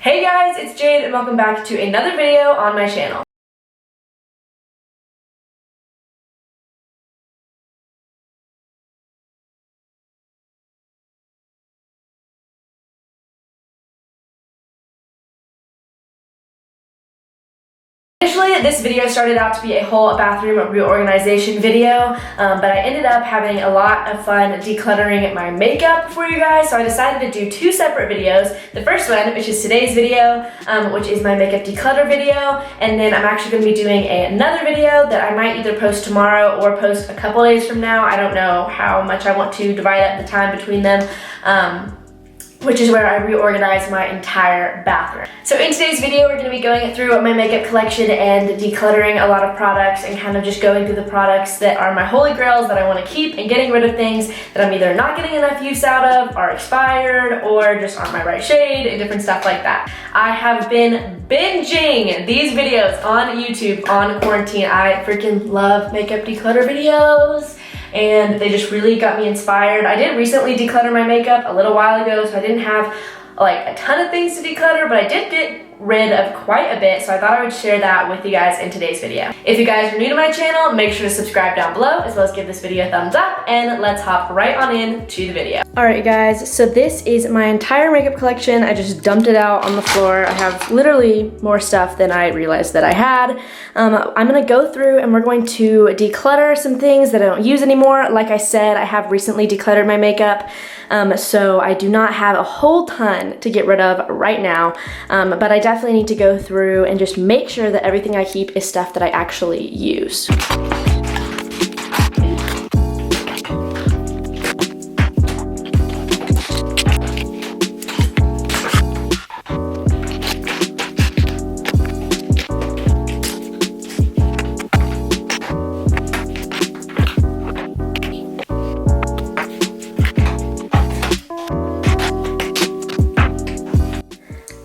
Hey guys, it's Jade and welcome back to another video on my channel. Initially, this video started out to be a whole bathroom reorganization video, but I ended up having a lot of fun decluttering my makeup for you guys, so I decided to do two separate videos. The first one, which is today's video, which is my makeup declutter video, and then I'm actually going to be doing another video that I might either post tomorrow or post a couple days from now. I don't know how much I want to divide up the time between them. Which is where I reorganize my entire bathroom. So in today's video, we're going to be going through my makeup collection and decluttering a lot of products and kind of just going through the products that are my holy grails that I want to keep and getting rid of things that I'm either not getting enough use out of, are expired, or just aren't my right shade and different stuff like that. I have been binging these videos on YouTube on quarantine. I freaking love makeup declutter videos, and they just really got me inspired. I did recently declutter my makeup a little while ago, so I didn't have like a ton of things to declutter, but I did get rid of quite a bit, so I thought I would share that with you guys in today's video. If you guys are new to my channel, make sure to subscribe down below, as well as give this video a thumbs up, and let's hop right on in to the video. Alright guys, so this is my entire makeup collection. I just dumped it out on the floor. I have literally more stuff than I realized that I had. I'm gonna go through and we're going to declutter some things that I don't use anymore. Like I said, I have recently decluttered my makeup, so I do not have a whole ton to get rid of right now, but I definitely need to go through and just make sure that everything I keep is stuff that I actually use.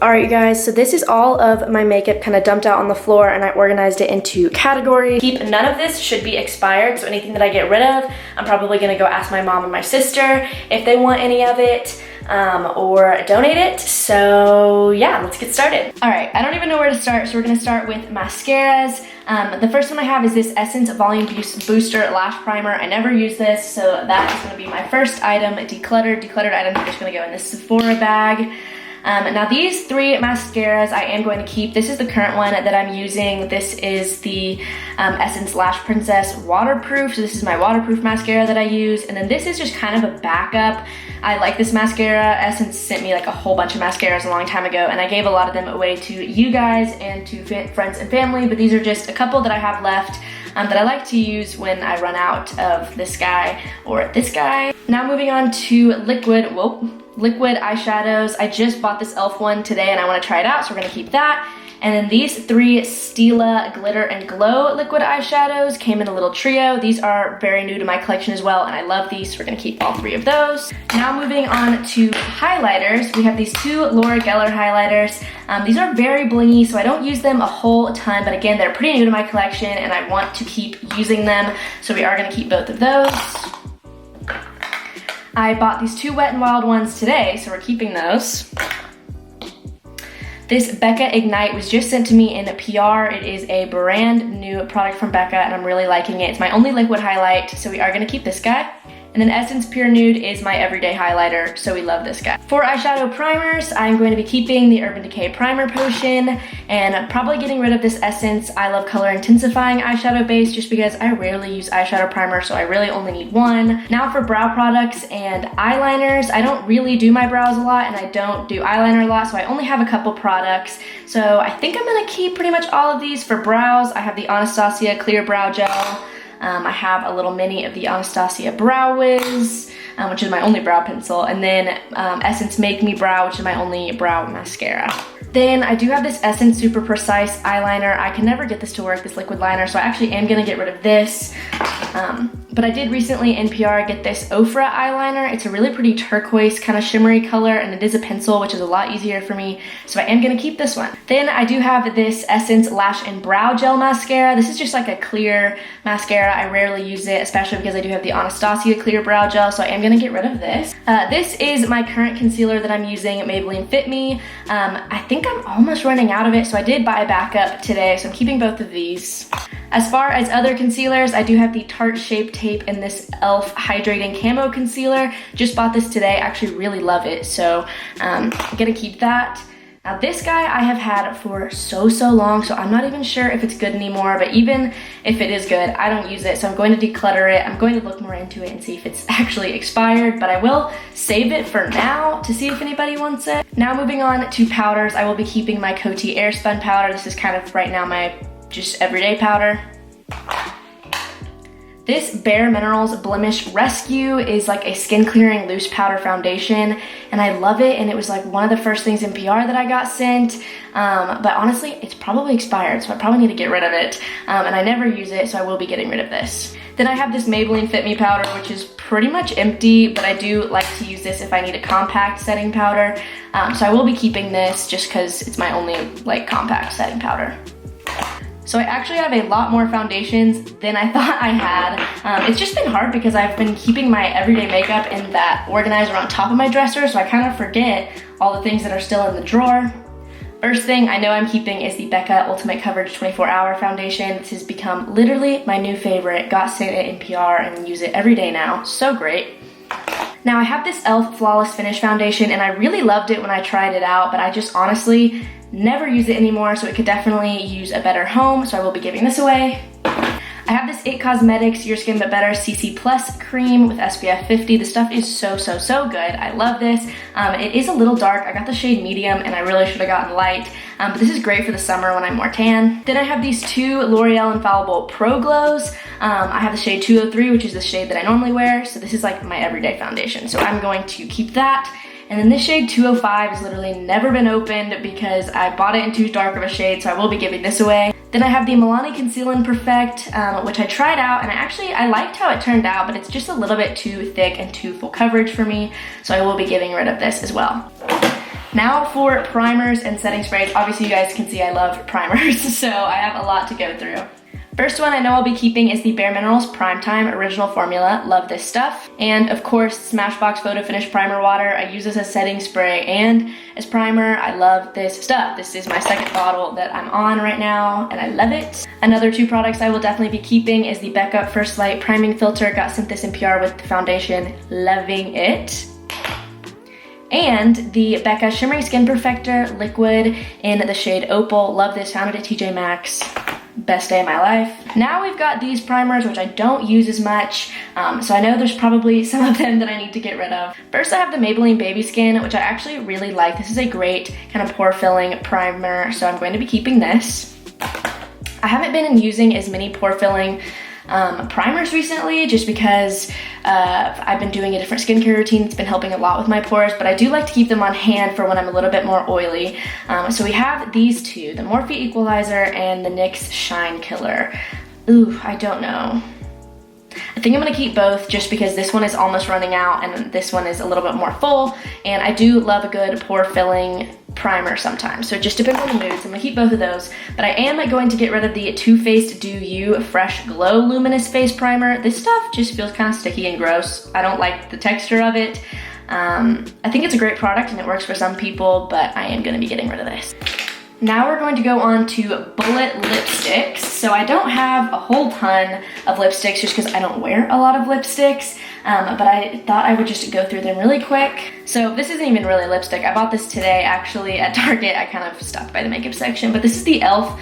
Alright you guys, so this is all of my makeup kind of dumped out on the floor, and I organized it into categories. None of this should be expired, so anything that I get rid of, I'm probably going to go ask my mom and my sister if they want any of it, or donate it. So yeah, let's get started. Alright, I don't even know where to start, so we're going to start with mascaras. The first one I have is this Essence Volume Booster Lash Primer. I never use this, so that is going to be my first item. Decluttered items are just going to go in this Sephora bag. Now these three mascaras I am going to keep. This is the current one that I'm using. This is the Essence Lash Princess Waterproof. So this is my waterproof mascara that I use. And then this is just kind of a backup. I like this mascara. Essence sent me like a whole bunch of mascaras a long time ago, and I gave a lot of them away to you guys and to friends and family, but these are just a couple that I have left that I like to use when I run out of this guy or this guy. Now moving on to liquid eyeshadows. I just bought this e.l.f. one today and I want to try it out, so we're going to keep that. And then these three Stila Glitter and Glow liquid eyeshadows came in a little trio. These are very new to my collection as well, and I love these, so we're going to keep all three of those. Now moving on to highlighters, we have these two Laura Geller highlighters. These are very blingy, so I don't use them a whole ton, but again, they're pretty new to my collection and I want to keep using them, so we are going to keep both of those. I bought these two Wet n Wild ones today, so we're keeping those. This Becca Ignite was just sent to me in a PR. It is a brand new product from Becca and I'm really liking it. It's my only liquid highlight, so we are going to keep this guy. And then Essence Pure Nude is my everyday highlighter, so we love this guy. For eyeshadow primers, I'm going to be keeping the Urban Decay Primer Potion and probably getting rid of this Essence I Love Color Intensifying eyeshadow base, just because I rarely use eyeshadow primer, so I really only need one. Now for brow products and eyeliners, I don't really do my brows a lot and I don't do eyeliner a lot, so I only have a couple products. So I think I'm gonna keep pretty much all of these. For brows, I have the Anastasia Clear Brow Gel. I have a little mini of the Anastasia Brow Wiz, which is my only brow pencil, and then Essence Make Me Brow, which is my only brow mascara. Then I do have this Essence Super Precise eyeliner. I can never get this to work, this liquid liner, so I actually am gonna get rid of this. But I did recently in PR get this Ofra eyeliner. It's a really pretty turquoise kind of shimmery color, and it is a pencil, which is a lot easier for me. So I am gonna keep this one. Then I do have this Essence Lash and Brow Gel Mascara. This is just like a clear mascara. I rarely use it, especially because I do have the Anastasia Clear Brow Gel, so I am gonna get rid of this. This is my current concealer that I'm using, Maybelline Fit Me. I think I'm almost running out of it, so I did buy a backup today, so I'm keeping both of these. As far as other concealers, I do have the Tarte Shape Tape and this e.l.f. Hydrating Camo Concealer. Just bought this today, actually really love it, so I'm gonna keep that. Now this guy I have had for so long, so I'm not even sure if it's good anymore, but even if it is good, I don't use it, so I'm going to declutter it. I'm going to look more into it and see if it's actually expired, but I will save it for now to see if anybody wants it. Now moving on to powders, I will be keeping my Coty Airspun powder. This is kind of right now my just everyday powder. This Bare Minerals Blemish Rescue is like a skin clearing loose powder foundation, and I love it, and it was like one of the first things in PR that I got sent, but honestly it's probably expired, so I probably need to get rid of it, and I never use it, so I will be getting rid of this. Then I have this Maybelline Fit Me powder, which is pretty much empty, but I do like to use this if I need a compact setting powder, so I will be keeping this just because it's my only like compact setting powder. So I actually have a lot more foundations than I thought I had. It's just been hard because I've been keeping my everyday makeup in that organizer on top of my dresser, so I kind of forget all the things that are still in the drawer. First thing I know I'm keeping is the Becca Ultimate Coverage 24-Hour Foundation. This has become literally my new favorite. Got sent it in PR and use it every day now. So great. Now I have this e.l.f. Flawless Finish Foundation, and I really loved it when I tried it out, but I just honestly never use it anymore, so it could definitely use a better home, so I will be giving this away. I have this IT Cosmetics Your Skin But Better CC Plus cream with SPF 50. The stuff is so good. I love this. It is a little dark. I got the shade medium, and I really should have gotten light, but this is great for the summer when I'm more tan. Then I have these two L'Oreal Infallible Pro Glows. I have the shade 203, which is the shade that I normally wear, so this is like my everyday foundation, so I'm going to keep that. And then this shade 205 has literally never been opened because I bought it in too dark of a shade, so I will be giving this away. Then I have the Milani Conceal and Perfect, which I tried out, and I liked how it turned out, but it's just a little bit too thick and too full coverage for me, so I will be getting rid of this as well. Now for primers and setting sprays. Obviously you guys can see I love primers, so I have a lot to go through. First one I know I'll be keeping is the Bare Minerals Primetime Original Formula. Love this stuff. And of course, Smashbox Photo Finish Primer Water. I use this as setting spray and as primer. I love this stuff. This is my second bottle that I'm on right now, and I love it. Another two products I will definitely be keeping is the Becca First Light Priming Filter. Got sent this in PR with the foundation. Loving it. And the Becca Shimmery Skin Perfector Liquid in the shade Opal. Love this, found it at TJ Maxx. Best day of my life. Now we've got these primers, which I don't use as much, so I know there's probably some of them that I need to get rid of. First I have the Maybelline Baby Skin, which I actually really like. This is a great kind of pore filling primer, so I'm going to be keeping this. I haven't been using as many pore filling primers recently, just because I've been doing a different skincare routine. It's been helping a lot with my pores, but I do like to keep them on hand for when I'm a little bit more oily. So we have these two, the Morphe Equalizer and the NYX Shine Killer. Ooh, I don't know. I think I'm gonna keep both just because this one is almost running out and this one is a little bit more full, and I do love a good pore filling primer sometimes, so it just depends on the mood, so I'm gonna keep both of those. But I am going to get rid of the Too Faced Do You Fresh Glow Luminous Face Primer. This stuff just feels kind of sticky and gross. I don't like the texture of it. I think it's a great product and it works for some people, but I am gonna be getting rid of this. Now we're going to go on to bullet lipsticks. So I don't have a whole ton of lipsticks just because I don't wear a lot of lipsticks, but I thought I would just go through them really quick. So this isn't even really lipstick. I bought this today actually at Target. I kind of stopped by the makeup section, but this is the e.l.f.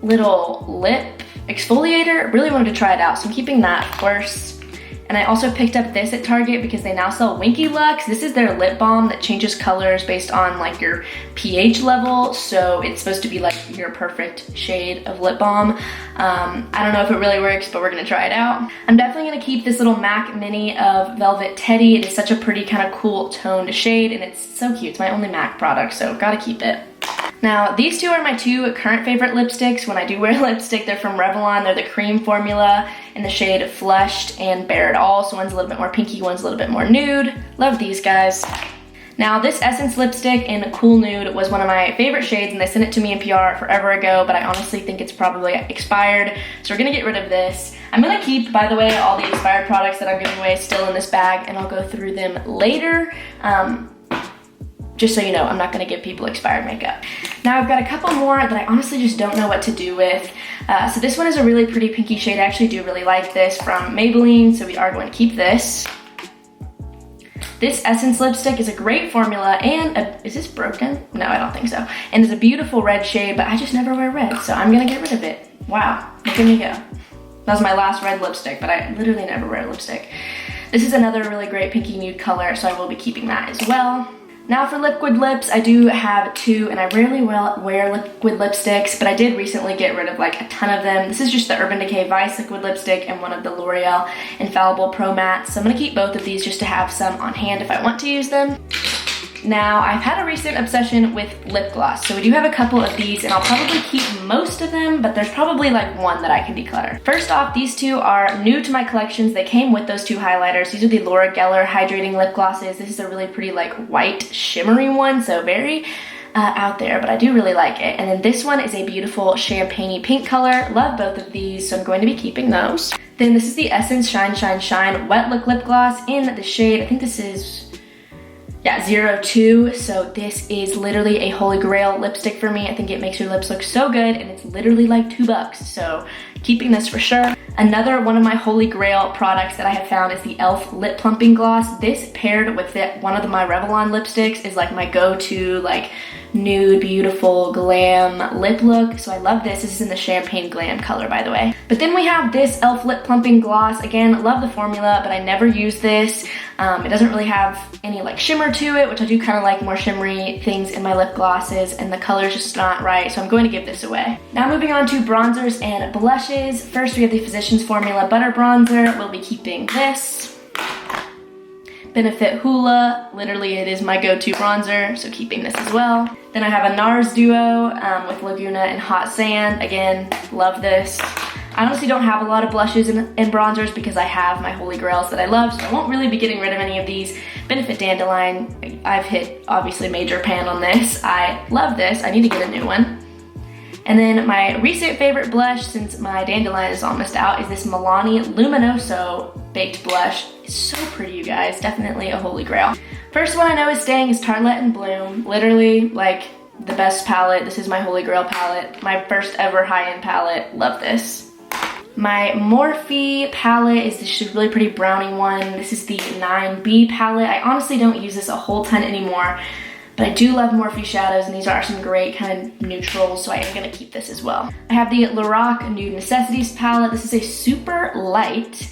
Little lip exfoliator. Really wanted to try it out, so I'm keeping that, of course. And I also picked up this at Target because they now sell Winky Lux. This is their lip balm that changes colors based on like your pH level. So it's supposed to be like your perfect shade of lip balm. I don't know if it really works, but we're gonna try it out. I'm definitely gonna keep this little MAC Mini of Velvet Teddy. It is such a pretty kind of cool toned shade and it's so cute. It's my only MAC product, so gotta keep it. Now, these two are my two current favorite lipsticks. When I do wear lipstick, they're from Revlon. They're the cream formula in the shade Flushed and Bare It All. So one's a little bit more pinky, one's a little bit more nude. Love these guys. Now, this Essence lipstick in Cool Nude was one of my favorite shades, and they sent it to me in PR forever ago, but I honestly think it's probably expired. So we're gonna get rid of this. I'm gonna keep, by the way, all the expired products that I'm giving away still in this bag, and I'll go through them later. Just so you know, I'm not gonna give people expired makeup. Now I've got a couple more that I honestly just don't know what to do with. So this one is a really pretty pinky shade. I actually do really like this from Maybelline, so we are going to keep this. This Essence lipstick is a great formula and is this broken? No, I don't think so. And it's a beautiful red shade, but I just never wear red, so I'm gonna get rid of it. Wow, look at me go. That was my last red lipstick, but I literally never wear lipstick. This is another really great pinky nude color, so I will be keeping that as well. Now for liquid lips, I do have two, and I rarely wear liquid lipsticks, but I did recently get rid of like a ton of them. This is just the Urban Decay Vice liquid lipstick and one of the L'Oreal Infallible Pro Mattes. So I'm gonna keep both of these just to have some on hand if I want to use them. Now, I've had a recent obsession with lip gloss, so we do have a couple of these, and I'll probably keep most of them, but there's probably like one that I can declutter. First off, these two are new to my collections. They came with those two highlighters. These are the Laura Geller Hydrating Lip Glosses. This is a really pretty like white shimmery one, so very out there, but I do really like it. And then this one is a beautiful champagne pink color. Love both of these, so I'm going to be keeping those. Then this is the Essence Shine Shine Shine Wet Look Lip Gloss in the shade, I think this is, yeah, 02. So this is literally a holy grail lipstick for me. I think it makes your lips look so good, and it's literally like $2. So keeping this for sure. Another one of my holy grail products that I have found is the e.l.f. Lip Plumping Gloss. This paired with one of my Revlon lipsticks is like my go-to like nude, beautiful, glam lip look. So I love this. This is in the Champagne Glam color, by the way. But then we have this e.l.f. Lip Plumping Gloss. Again, love the formula, but I never use this. It doesn't really have any like shimmer to it, which I do kind of like more shimmery things in my lip glosses, and the color's just not right, so I'm going to give this away. Now moving on to bronzers and blushes. First we have the Physicians Formula Butter Bronzer. We'll be keeping this. Benefit Hoola, literally it is my go-to bronzer, so keeping this as well. Then I have a NARS duo with Laguna and Hot Sand. Again, love this. I honestly don't have a lot of blushes and bronzers because I have my holy grails that I love, so I won't really be getting rid of any of these. Benefit Dandelion, I've hit obviously major pan on this. I love this, I need to get a new one. And then my recent favorite blush, since my Dandelion is almost out, is this Milani Luminoso Baked Blush. It's so pretty, you guys, definitely a holy grail. First one I know is staying is Tartelette and Bloom. Literally, like, the best palette. This is my holy grail palette. My first ever high-end palette, love this. My Morphe palette is this really pretty brownie one. This is the 9B palette. I honestly don't use this a whole ton anymore, but I do love Morphe shadows, and these are some great kind of neutrals, so I am gonna keep this as well. I have the Lorac Nude Necessities palette. This is a super light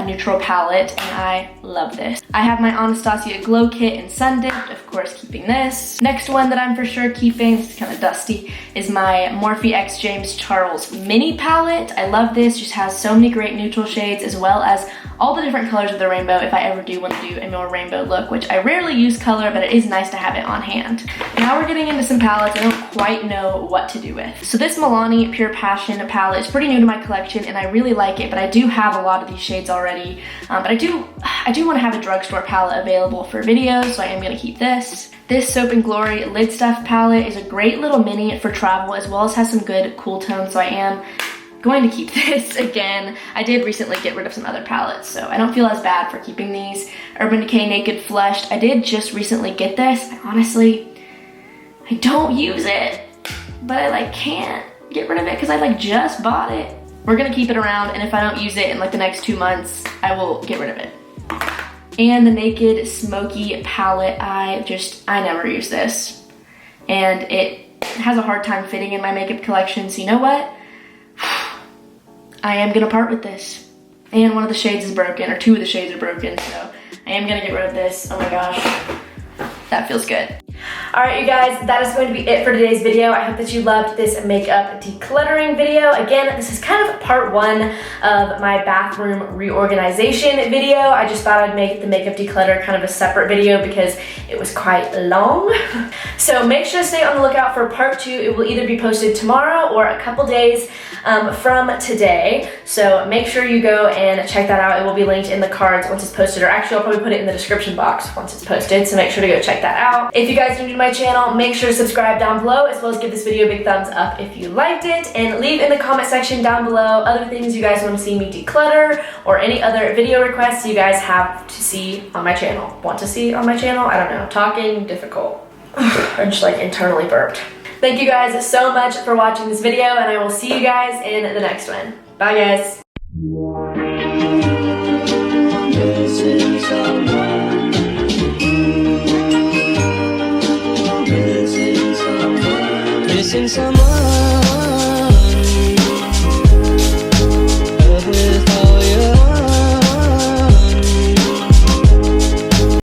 neutral palette, and I love this. I have my Anastasia Glow Kit in Sun Dipped, of course keeping this. Next one that I'm for sure keeping, this is kind of dusty, is my Morphe X James Charles Mini palette. I love this, just has so many great neutral shades as well as all the different colors of the rainbow if I ever do want to do a more rainbow look, which I rarely use color, but it is nice to have it on hand. Now we're getting into some palettes I don't quite know what to do with. So this Milani Pure Passion palette is pretty new to my collection, and I really like it, but I do have a lot of these shades already. But I do want to have a drugstore palette available for videos, so I am going to keep this. This Soap and Glory Lid Stuff palette is a great little mini for travel, as well as has some good cool tones, so I am going to keep this again. I did recently get rid of some other palettes, so I don't feel as bad for keeping these. Urban Decay Naked Flushed. I did just recently get this. I don't use it, but I like can't get rid of it because I like just bought it. We're gonna keep it around, and if I don't use it in like the next 2 months, I will get rid of it. And the Naked Smoky palette, I never use this. And it has a hard time fitting in my makeup collection, so you know what? I am gonna part with this. And one of the shades is broken, or 2 of the shades are broken, so I am gonna get rid of this. Oh my gosh, that feels good. Alright you guys, that is going to be it for today's video. I hope that you loved this makeup decluttering video. Again, this is kind of part 1 of my bathroom reorganization video. I just thought I'd make the makeup declutter kind of a separate video because it was quite long. So make sure to stay on the lookout for part 2. It will either be posted tomorrow or a couple days from today. So make sure you go and check that out. It will be linked in the cards once it's posted, or actually I'll probably put it in the description box once it's posted. So make sure to go check that out. If you guys are new to my channel, make sure to subscribe down below, as well as give this video a big thumbs up if you liked it, and leave in the comment section down below other things you guys want to see me declutter, or any other video requests you guys have to see on my channel. Want to see on my channel? I don't know. Talking difficult. I just like internally burped. Thank you guys so much for watching this video, and I will see you guys in the next one. Bye guys. Missing someone